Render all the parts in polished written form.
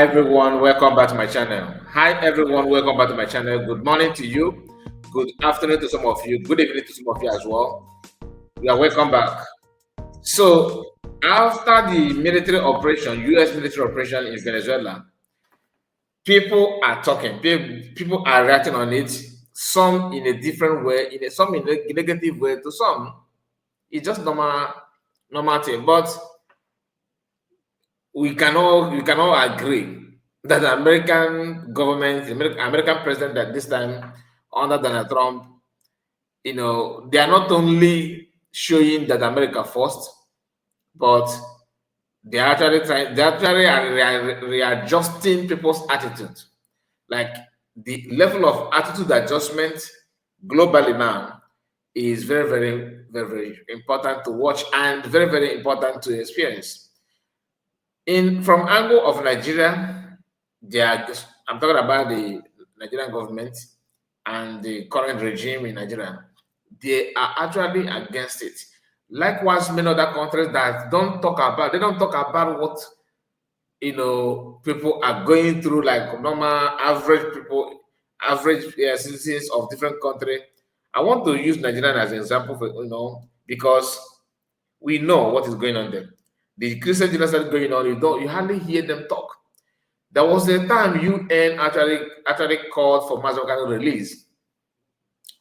Hi everyone, welcome back to my channel. Hi everyone, welcome back to my channel. Good morning to you. Good afternoon to some of you. Good evening to some of you as well. You are welcome back. So after the military operation, U.S. military operation in Venezuela, people are talking. People are reacting on it. Some in a different way, some in a negative way. To some, it's just normal thing. But we can all agree that the American government, the American president at this time under Donald Trump, they are not only showing that America first, but they are readjusting people's attitude. Like the level of attitude adjustment globally now is very, very, very, very important to watch and very, very important to experience. From angle of Nigeria, I'm talking about the Nigerian government and the current regime in Nigeria. They are actually against it. Likewise, many other countries that they don't talk about what people are going through, like normal average people, average citizens of different country. I want to use Nigeria as an example for because we know what is going on there. The Christian genocide going on, you hardly hear them talk. There was a time UN actually called for Mazukano release,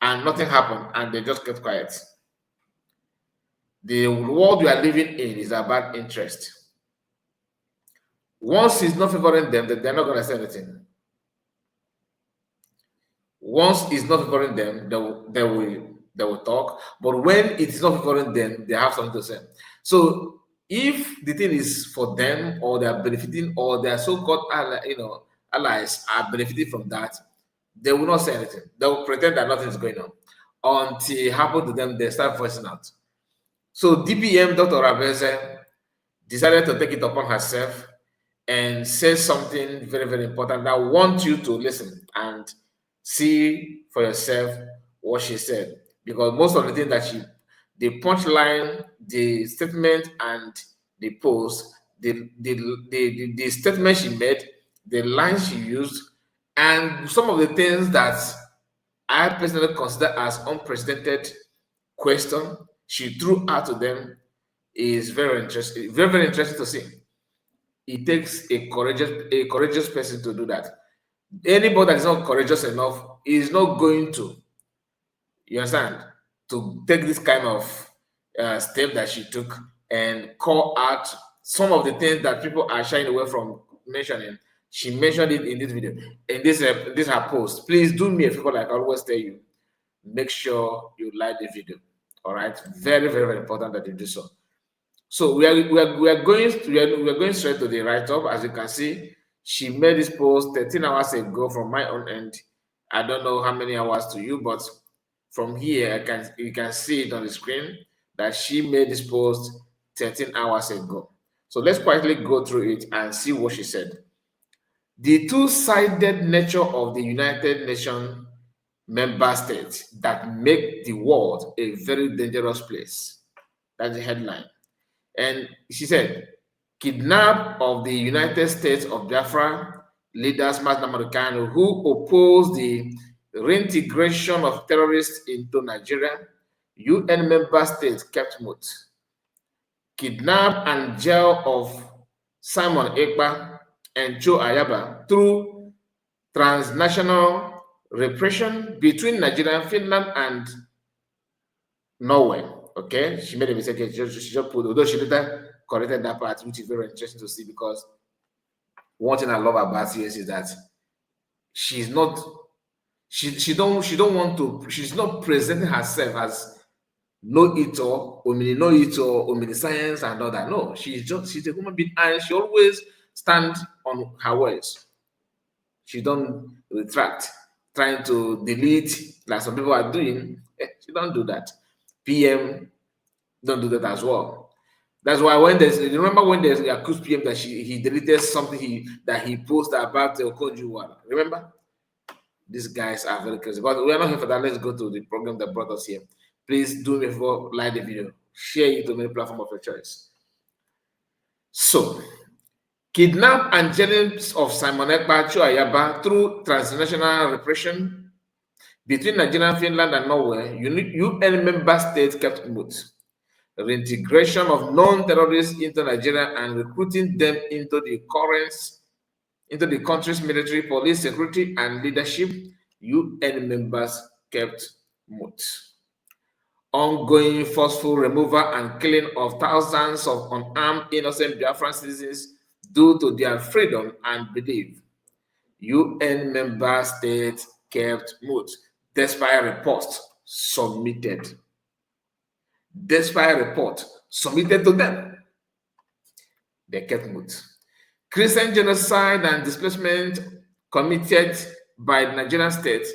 and nothing happened, and they just kept quiet. The world we are living in is about interest. Once it's not favoring them, they're not going to say anything. Once it's not favoring them, they will talk. But when it's not favoring them, they have something to say. So if the thing is for them, or they are benefiting, or their so-called allies are benefiting from that, they will not say anything. They will pretend that nothing is going on until it happens to them. They start voicing out. So DPM, Dr. Orabueze, decided to take it upon herself and say something very, very important that I want you to listen and see for yourself what she said. Because most of the things that the punchline, the statement, and the post, the statement she made, the lines she used, and some of the things that I personally consider as unprecedented question she threw out to them is very interesting, very, very interesting to see. It takes a courageous person to do that. Anybody that is not courageous enough is not going to, you understand, to take this kind of step that she took and call out some of the things that people are shying away from mentioning. She mentioned it in this video, in this her post. Please do me a favor, like I always tell you, make sure you like the video. All right, very, very, very important that you do so. So we are going straight to the write-up. As you can see, she made this post 13 hours ago from my own end. I don't know how many hours to you, but from here you can see it on the screen that she made this post 13 hours ago. So let's quietly go through it and see what she said. The two-sided nature of the United Nations member states that make the world a very dangerous place. That's the headline. And she said, kidnap of the United States of Biafra leaders Marcano who oppose the reintegration of terrorists into Nigeria. UN member states kept mute. Kidnap and jail of Simon Ekpa and Joe Ayaba through transnational repression between Nigeria, Finland, and Norway. Okay, she made a mistake. She just put, although she later corrected that part, which is very interesting to see, because one thing I love about CS is that she's not she don't want to, she's not presenting herself as know it all, omni science and all that. No, she's a human being, and she always stand on her words. She don't retract, trying to delete like some people are doing. She don't do that. PM don't do that as well. That's why when remember when there's accused PM that he deleted something that he posted about Okonjo-Iweala. Remember? These guys are very crazy. But we are not here for that. Let's go to the program that brought us here. Please do me a favor, like the video, share it to many platforms of your choice. So Kidnap and jailings of Simon Ekpa Chuayaba through transnational repression between Nigeria, Finland, and Norway, UN member states kept mute. Reintegration of non-terrorists into Nigeria and recruiting them into the country's military, police, security, and leadership, UN members kept mute. Ongoing forceful removal and killing of thousands of unarmed innocent Biafran citizens due to their freedom and belief, UN member states kept mute despite reports submitted. Despite report submitted to them, they kept mute. Christian genocide and displacement committed by the Nigerian state,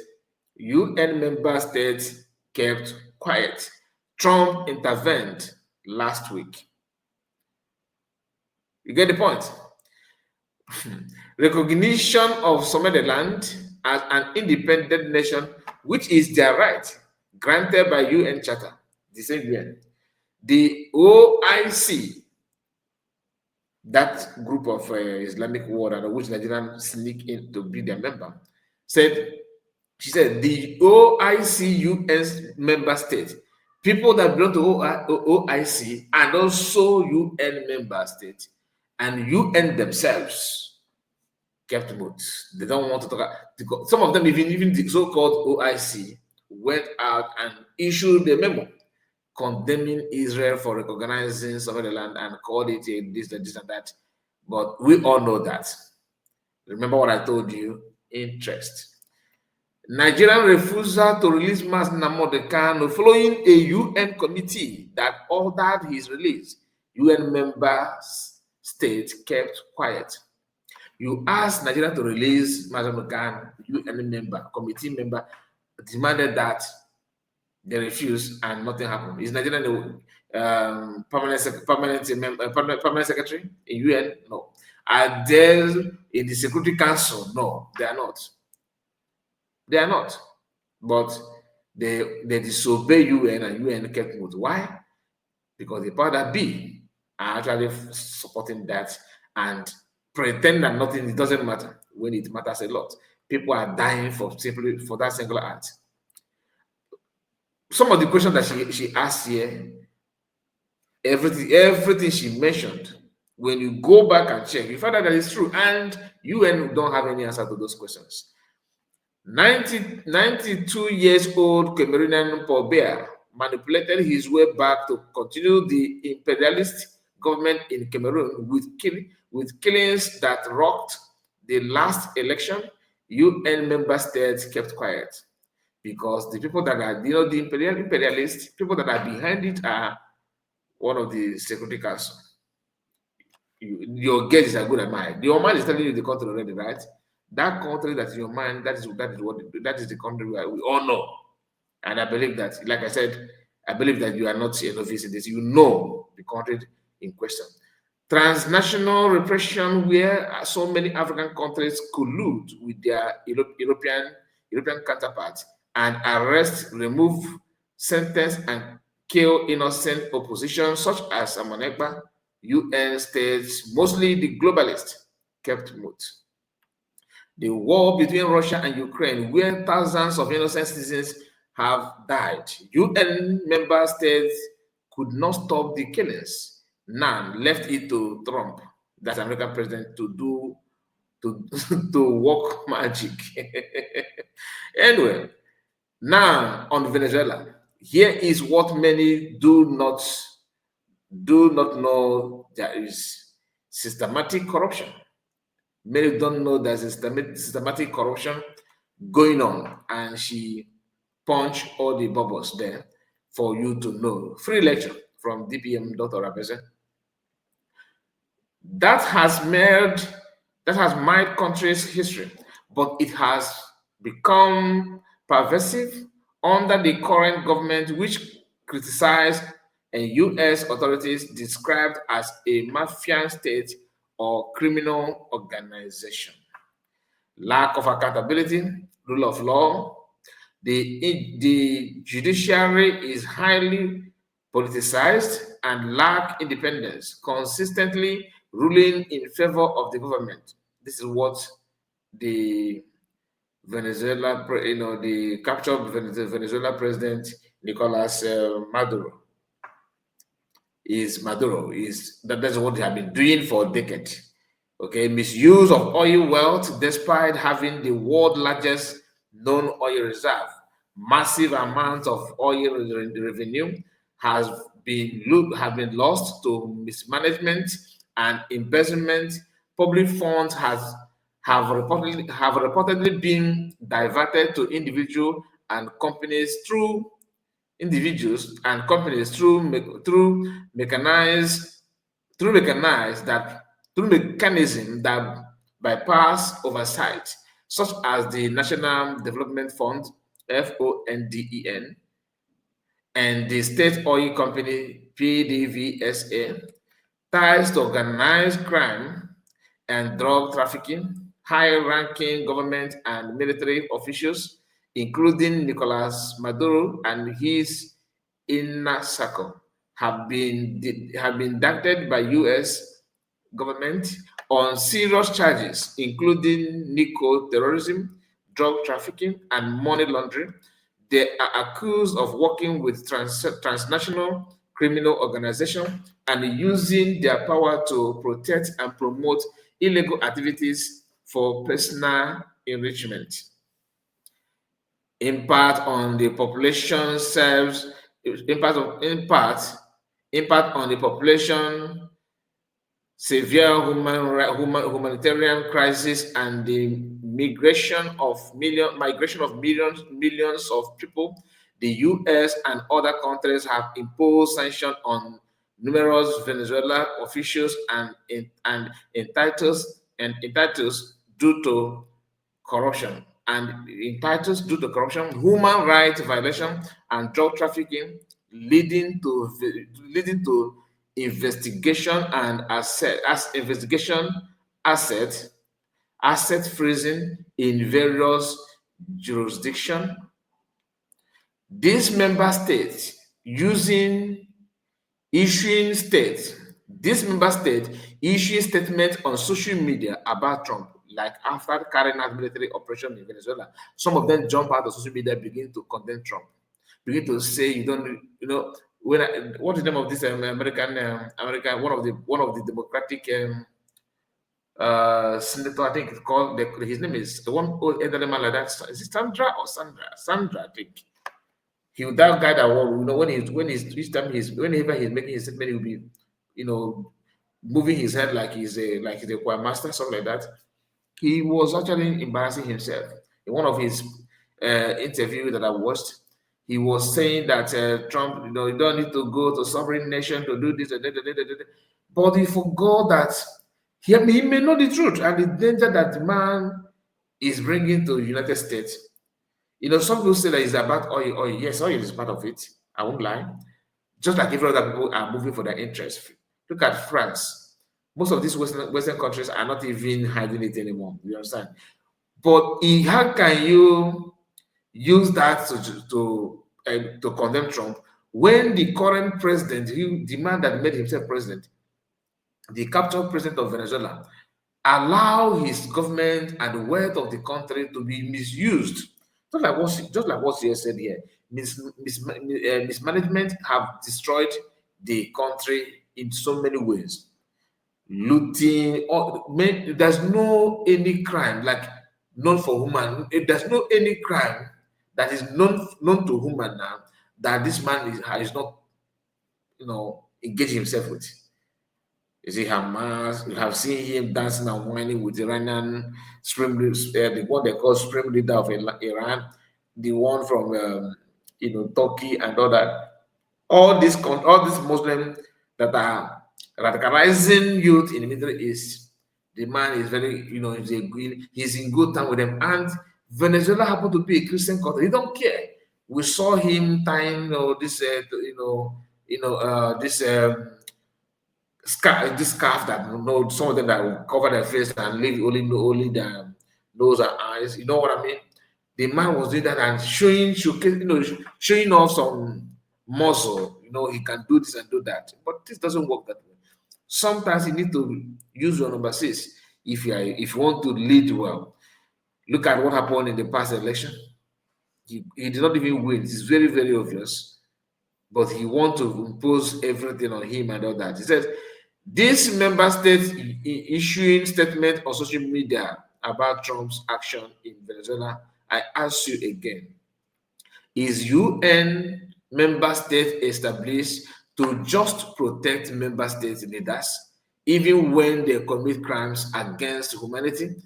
UN member states kept quiet. Trump intervened last week. You get the point? Recognition of Somaliland as an independent nation, which is their right, granted by UN Charter, the same UN. The OIC, that group of Islamic world which Nigerian sneak in to be their member, she said the OIC UN member states, people that belong to OIC and also UN member states and UN themselves kept mute. They don't want to talk. Some of them, even the so-called OIC, went out and issued a memo condemning Israel for recognizing Somaliland and called it this and that. But we all know that. Remember what I told you? Interest. Nigerian refusal to release Mas Nnamdi Kanu following a UN committee that ordered his release. UN member states kept quiet. You asked Nigeria to release Mas Nnamdi Kanu, UN committee member demanded that. They refused, and nothing happened. Is Nigeria the permanent secretary in UN? No. Are they in the Security Council? No, they are not. They are not. But they disobey UN, and UN kept mute. Why? Because the power that be are actually supporting that and pretend that nothing, it doesn't matter when it matters a lot. People are dying for that single act. Some of the questions that she asked here, everything she mentioned, when you go back and check, you find out that it's true, and UN don't have any answer to those questions. 92 years old Cameroonian Paul Biya manipulated his way back to continue the imperialist government in Cameroon with killings that rocked the last election. UN member states kept quiet. Because the people that are, the imperialists, people that are behind it are one of the Security Council. Your guess is as good as mine. Your mind is telling you the country already, right? That country that is your mind, that is the country we all know. And I believe that, like I said, I believe that you are not a novice in this. You know the country in question. Transnational repression, where so many African countries collude with their European counterparts and arrest, remove, sentence, and kill innocent opposition, such as Simon Ekpa. UN states, mostly the globalists, kept mute. The war between Russia and Ukraine, where thousands of innocent citizens have died. UN member states could not stop the killings. None, left it to Trump, that's American president, to work magic. Anyway, now on Venezuela, here is what many do not know: there is systematic corruption. Many don't know there's systematic corruption going on, and she punched all the bubbles there for you to know. Free lecture from DPM Orabueze. That has marred country's history, but it has become pervasive under the current government, which criticized and U.S. authorities described as a mafian state or criminal organization. Lack of accountability, rule of law. The judiciary is highly politicized and lack independence, consistently ruling in favor of the government. This is what the Venezuela, the captured Venezuela president Nicolas Maduro that's what they have been doing for decades. Okay, misuse of oil wealth despite having the world's largest known oil reserve. Massive amounts of oil revenue has been lost to mismanagement and embezzlement. Public funds have reportedly been diverted to individuals and companies mechanized through mechanism that bypass oversight, such as the National Development Fund (FONDEN) and the State Oil Company (PDVSA), ties to organized crime and drug trafficking. High-ranking government and military officials, including Nicolas Maduro and his inner circle, have been indicted by U.S. government on serious charges, including terrorism, drug trafficking, and money laundering. They are accused of working with transnational criminal organizations and using their power to protect and promote illegal activities for personal enrichment. Impact on the population serves impact on the population, severe humanitarian crisis, and the migration of millions of people. The U.S. and other countries have imposed sanctions on numerous Venezuelan officials and entitles due to corruption human rights violation, and drug trafficking, leading to investigation and asset asset freezing in various jurisdictions. These member states using issuing states this member state issuing statements on social media about Trump, like after carrying out military operation in Venezuela. Some of them jump out of social media, begin to condemn Trump, begin to say you don't, what is the name of this American one of the Democratic senator, I think it's called, his name is the one old elderly man like that. Is it Sandra or Sandra? Sandra, I think. That guy that whenever he's making his statement, he'll be, moving his head like he's a choir master, something like that. He was actually embarrassing himself in one of his interview that I watched. He was saying that Trump, you don't need to go to sovereign nation to do this and that. But he forgot that he may know the truth and the danger that the man is bringing to the United States. Some people say that it's about oil. Oil, yes, oil is part of it. I won't lie. Just like every other people are moving for their interest. Look at France. Most of these Western countries are not even hiding it anymore. You understand? But how can you use that to condemn Trump when the current president, the man that made himself president, the captured president of Venezuela, allow his government and the wealth of the country to be misused? Just like what you said here, mismanagement have destroyed the country in so many ways. Looting, there's no any crime like known for human. There's no any crime that is known to human now that this man is not, engaging himself with. You see Hamas, you have seen him dancing and whining with Iranian the one they call supreme leader of Iran, the one from Turkey and all that. All these Muslims that are radicalizing youth in the Middle East, the man is very, he's in good time with them. And Venezuela happened to be a Christian country. He don't care. We saw him tying, this scarf that some of them that will cover their face and leave only their nose and eyes. You know what I mean? The man was doing that and showing off some muscle. He can do this and do that. But this doesn't work that way. Sometimes you need to use your number 6 if you want to lead well. Look at what happened in the past election. He did not even win. It's very, very obvious. But he wants to impose everything on him and all that. He says, this member state issuing statement on social media about Trump's action in Venezuela, I ask you again, is UN member state established to just protect member state leaders, even when they commit crimes against humanity,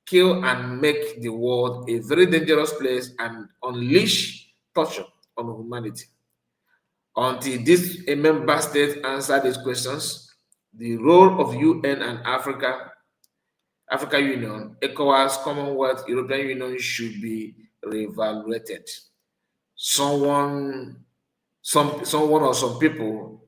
kill and make the world a very dangerous place and unleash torture on humanity? Until this a member state answer these questions, the role of UN and African Union, ECOWAS, Commonwealth, European Union should be reevaluated. Someone or some people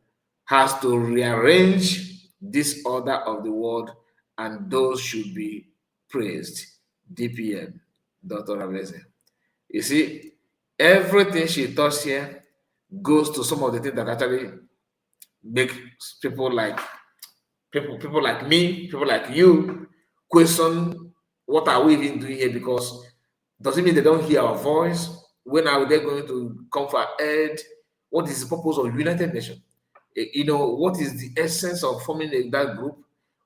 has to rearrange this order of the world, and those should be praised. DPM, Dr. Orabueze. You see, everything she does here goes to some of the things that actually make people like me, people like you, question what are we even doing here, because does it mean they don't hear our voice? When are they going to come for aid? What is the purpose of United Nations? What is the essence of forming that group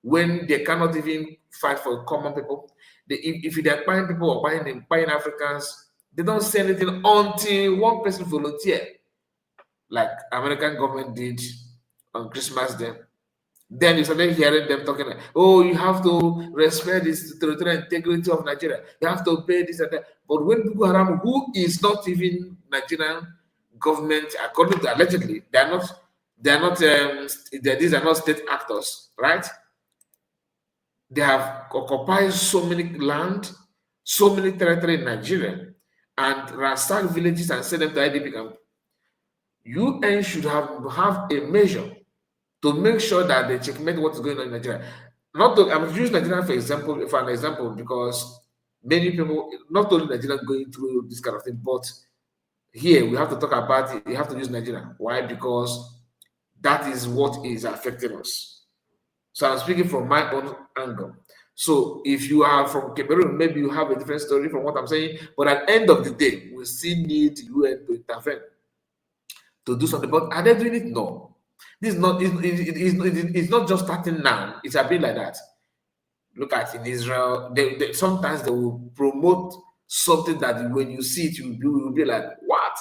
when they cannot even fight for common people? If they're buying people or buying Africans, they don't say anything until one person volunteer, like American government did on Christmas Day. Then you started hearing them talking like, oh, you have to respect this territorial integrity of Nigeria. You have to pay this and that. But when Boko Haram, who is not even Nigerian government, according to allegedly, these are not state actors, right? They have occupied so many land, so many territory in Nigeria, and ransacked villages and send them to IDP camp. UN should have a measure to make sure that they checkmate what's going on in Nigeria. I'm using Nigeria for an example, because many people, not only Nigeria, going through this kind of thing, but here we have to talk about it. We have to use Nigeria. Why? Because that is what is affecting us. So I'm speaking from my own angle. So if you are from Cameroon, maybe you have a different story from what I'm saying. But at the end of the day, we still need UN to intervene to do something. But are they doing it? No. This is not. It's not just starting now. It's a bit like that. Look at in Israel. Sometimes they will promote something that when you see it, you will be like, what?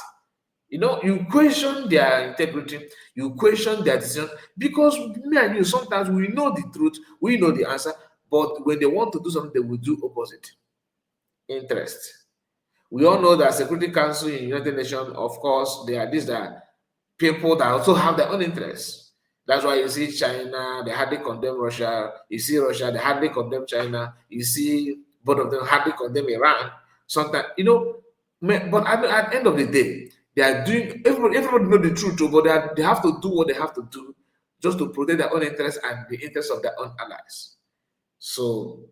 You question their integrity, you question their decision, because me and you, sometimes we know the truth, we know the answer, but when they want to do something, they will do opposite. Interest. We all know that Security Council in United Nations, of course, these are people that also have their own interests. That's why you see China, they hardly condemn Russia. You see Russia, they hardly condemn China. You see both of them hardly condemn Iran. Sometimes, but at the end of the day, they are doing, everybody know the truth, but they have to do what they have to do just to protect their own interests and the interests of their own allies. So,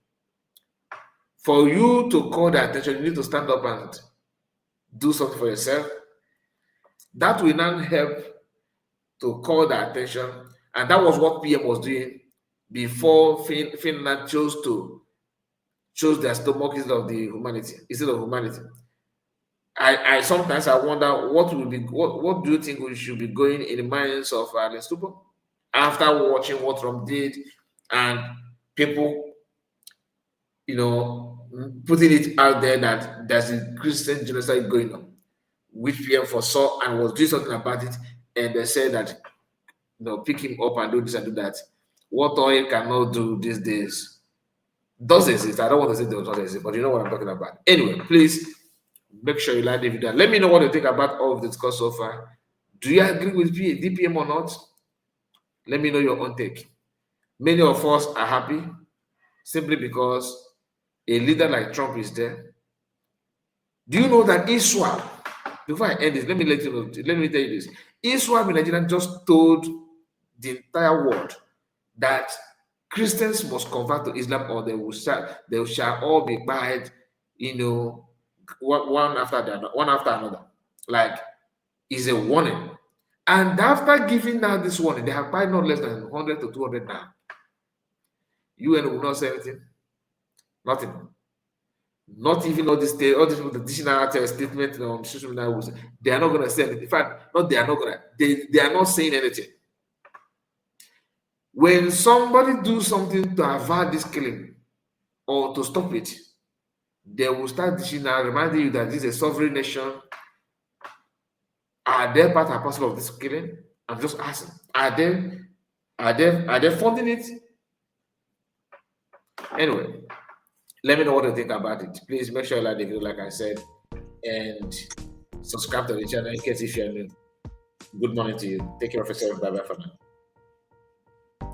for you to call their attention, you need to stand up and do something for yourself. That will not help to call the attention. And that was what PM was doing before Finland chose their stomach instead of humanity. I sometimes wonder what do you think we should be going in the minds of Lestupo after watching what Trump did and people, putting it out there that there's a Christian genocide going on, which PM foresaw and was doing something about it, and they said that, pick him up and do this and do that. What oil cannot do these days does exist. I don't want to say it does not exist, but you know what I'm talking about. Anyway, please make sure you like the video. Let me know what you think about all of this discussed so far. Do you agree with DPM or not? Let me know your own take. Many of us are happy simply because a leader like Trump is there. Do you know that ISWAP, before I end this, let me tell you this. ISWAP in Nigeria just told the entire world that Christians must convert to Islam or they shall all be buried, one after another. Like, is a warning. And after giving out this warning, they have buried not less than 100 to 200 now. UN will not say anything. Nothing. Not even all this additional statement on social media. They are not going to say anything. In fact, not they are not going to. They are not saying anything. When somebody do something to avert this killing or to stop it, they will start dishing out, reminding you that this is a sovereign nation. Are they part and parcel of this killing? I'm just asking. Are they funding it? Anyway, let me know what you think about it. Please make sure you like the video, like I said, and subscribe to the channel in case if you're new. Good morning to you. Take care of yourself. Bye bye for now.